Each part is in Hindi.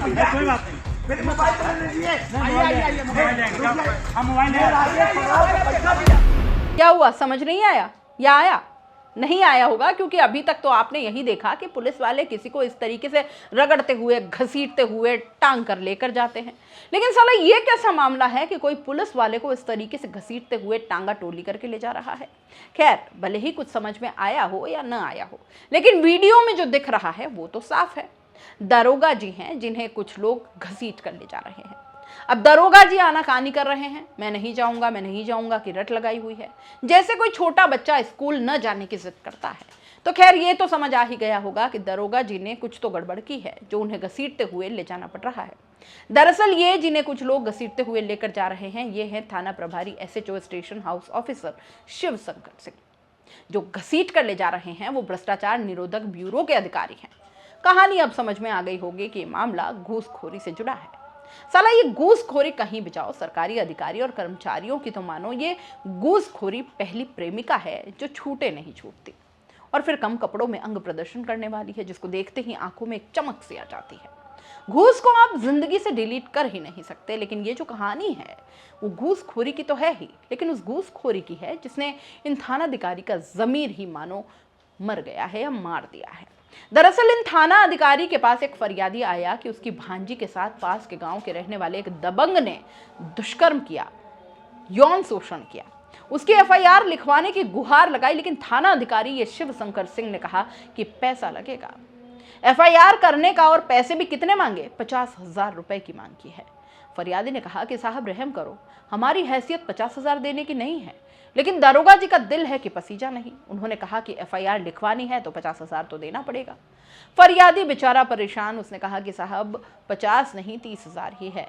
कोई बात नहीं, मेरे मोबाइल तो ले लीजिए। आइए मोबाइल लेंगे, हम मोबाइल लेंगे। क्या हुआ, समझ नहीं आया या आया? नहीं आया होगा, क्योंकि अभी तक तो आपने यही देखा कि पुलिस वाले किसी को इस तरीके से रगड़ते हुए, घसीटते हुए टांग कर लेकर जाते हैं। लेकिन साला ये कैसा मामला है कि कोई पुलिस वाले को इस तरीके से घसीटते हुए टांगा टोली करके ले जा रहा है? खैर, भले ही कुछ समझ में आया हो या न आया हो, लेकिन वीडियो में जो दिख रहा है वो तो साफ है। दरोगा जी हैं जिन्हें कुछ लोग घसीट कर ले जा रहे हैं। अब दरोगा जी आनाकानी कर रहे हैं, मैं नहीं जाऊंगा की रट लगाई हुई है, जैसे कोई छोटा बच्चा स्कूल न जाने की जिद करता है। तो खैर, ये तो समझ आ ही गया होगा कि दरोगा जी ने कुछ तो गड़बड़ की है जो उन्हें घसीटते हुए ले जाना पड़ रहा है। दरअसल ये जिन्हें कुछ लोग घसीटते हुए लेकर जा रहे हैं, ये हैं थाना प्रभारी SHO station house officer Shiv Shankar Singh. जो घसीट कर ले जा रहे हैं वो भ्रष्टाचार निरोधक ब्यूरो के अधिकारी हैं। कहानी अब समझ में आ गई होगी कि ये मामला घूसखोरी से जुड़ा है। साला ये घूसखोरी कहीं भी जाओ, सरकारी अधिकारी और कर्मचारियों की तो मानो ये घूसखोरी पहली प्रेमिका है जो छूटे नहीं छूटती, और फिर कम कपड़ों में अंग प्रदर्शन करने वाली है, जिसको देखते ही आंखों में एक चमक सी आ जाती है। घूस को आप जिंदगी से डिलीट कर ही नहीं सकते, लेकिन ये जो कहानी है वो घूसखोरी की तो है ही, लेकिन उस घूसखोरी की है जिसने इन थानाधिकारी का जमीर ही मानो मर गया है या मार दिया है। दरअसल इन थाना अधिकारी के पास एक फरियादी आया कि उसकी भांजी के साथ पास के गांव के रहने वाले एक दबंग ने दुष्कर्म किया, यौन शोषण किया। उसकी FIR लिखवाने की गुहार लगाई, लेकिन थाना अधिकारी ये शिव शंकर सिंह ने कहा कि पैसा लगेगा। FIR करने का और पैसे भी कितने मांगे? 50,000 रुपए की मांग की है। फरियादी ने कहा कि साहब रहम करो, हमारी हैसियत 50,000 देने की नहीं है, लेकिन दरोगा जी का दिल है कि पसीजा नहीं। उन्होंने कहा कि FIR लिखवानी है तो 50,000 तो देना पड़ेगा। फरियादी बेचारा परेशान, उसने कहा कि साहब 50 नहीं 30,000 ही है।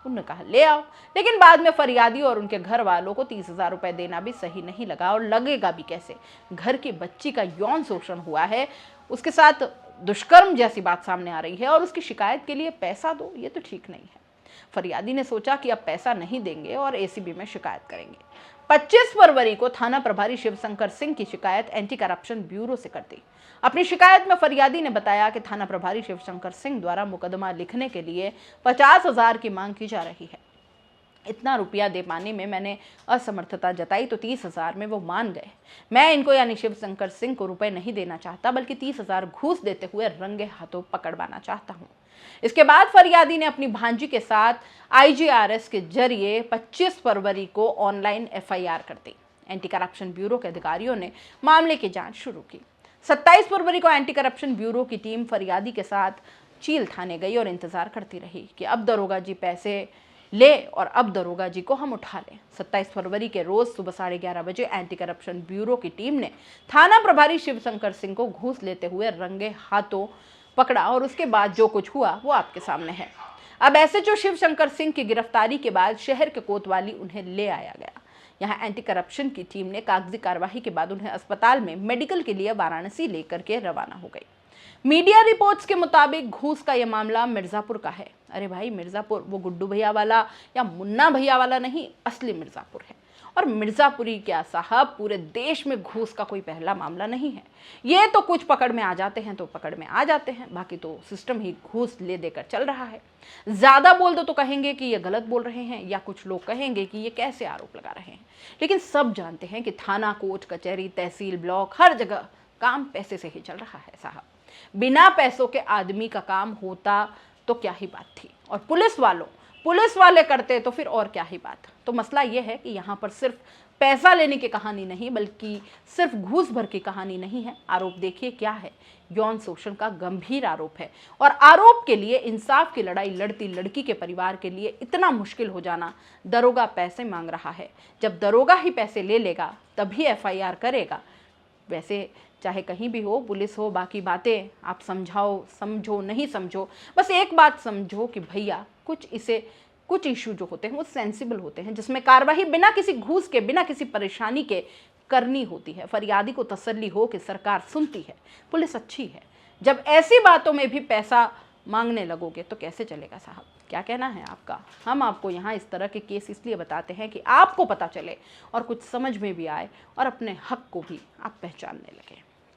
उन्होंने कहा ले आओ, लेकिन बाद में फरियादी और उनके घर वालों को 30,000 रुपए देना भी सही नहीं लगा, और लगेगा भी कैसे? घर की बच्ची का यौन शोषण हुआ है, उसके साथ दुष्कर्म जैसी बात सामने आ रही है, और उसकी शिकायत के लिए पैसा दो, ये तो ठीक नहीं है। फरियादी ने सोचा कि अब पैसा नहीं देंगे और ACB में शिकायत करेंगे। 25 फरवरी को थाना प्रभारी शिव शंकर सिंह की शिकायत एंटी करप्शन ब्यूरो से कर दी। अपनी शिकायत में फरियादी ने बताया कि थाना प्रभारी शिव शंकर सिंह द्वारा मुकदमा लिखने के लिए 50,000 की मांग की जा रही है। इतना रुपया दे पाने में मैंने असमर्थता जताई तो 30,000 में वो मान गए। मैं इनको यानी शिव शंकर सिंह को रुपए नहीं देना चाहता, बल्कि 30,000 घूस देते हुए रंगे हाथों पकड़वाना चाहता हूँ। इसके बाद फरियादी ने अपनी भांजी के साथ IGRS के जरिए 25 फरवरी को ऑनलाइन FIR कर दी। एंटी करप्शन ब्यूरो के अधिकारियों ने मामले की जांच शुरू की। 27 फरवरी को एंटी करप्शन ब्यूरो की टीम फरियादी के साथ चील थाने गई और इंतजार करती रही कि अब दरोगा जी पैसे ले और अब दरोगा जी को हम उठा लें। 27 फरवरी के रोज सुबह 11:30 बजे एंटी करप्शन ब्यूरो की टीम ने थाना प्रभारी शिव शंकर सिंह को घूस लेते हुए रंगे हाथों पकड़ा, और उसके बाद जो कुछ हुआ वो आपके सामने है। अब SHO शिव शंकर सिंह की गिरफ्तारी के बाद शहर के कोतवाली उन्हें ले आया गया। यहाँ एंटी करप्शन की टीम ने कागजी कार्रवाई के बाद उन्हें अस्पताल में मेडिकल के लिए वाराणसी लेकर के रवाना हो गई। मीडिया रिपोर्ट्स के मुताबिक घूस का यह मामला मिर्जापुर का है। अरे भाई, मिर्जापुर वो गुड्डू भैया वाला या मुन्ना भैया वाला नहीं, असली मिर्जापुर है। और मिर्जापुरी क्या साहब, पूरे देश में घूस का कोई पहला मामला नहीं है। ये तो कुछ पकड़ में आ जाते हैं तो पकड़ में आ जाते हैं, बाकी तो सिस्टम ही घूस ले देकर चल रहा है। ज्यादा बोल दो तो कहेंगे कि ये गलत बोल रहे हैं, या कुछ लोग कहेंगे कि ये कैसे आरोप लगा रहे हैं। लेकिन सब जानते हैं कि थाना, कोर्ट, कचहरी, तहसील, ब्लॉक, हर जगह काम पैसे से ही चल रहा है साहब। बिना पैसों के आदमी का काम होता तो क्या ही बात थी, और पुलिस वाले करते तो फिर और क्या ही बात। तो मसला यह है कि यहाँ पर सिर्फ पैसा लेने की कहानी नहीं, बल्कि सिर्फ घूस भर की कहानी नहीं है। आरोप देखिए क्या है, यौन शोषण का गंभीर आरोप है, और आरोप के लिए इंसाफ की लड़ाई लड़ती लड़की के परिवार के लिए इतना मुश्किल हो जाना। दरोगा पैसे मांग रहा है, जब दरोगा ही पैसे ले लेगा तभी FIR करेगा। वैसे चाहे कहीं भी हो, पुलिस हो, बाकी बातें आप समझाओ, समझो, नहीं समझो, बस एक बात समझो कि भैया कुछ इशू जो होते हैं वो सेंसिबल होते हैं, जिसमें कार्रवाई बिना किसी घूस के, बिना किसी परेशानी के करनी होती है। फरियादी को तसल्ली हो कि सरकार सुनती है, पुलिस अच्छी है। जब ऐसी बातों में भी पैसा मांगने लगोगे तो कैसे चलेगा साहब? क्या कहना है आपका? हम आपको यहाँ इस तरह के केस इसलिए बताते हैं कि आपको पता चले और कुछ समझ में भी आए, और अपने हक को भी आप पहचानने लगे।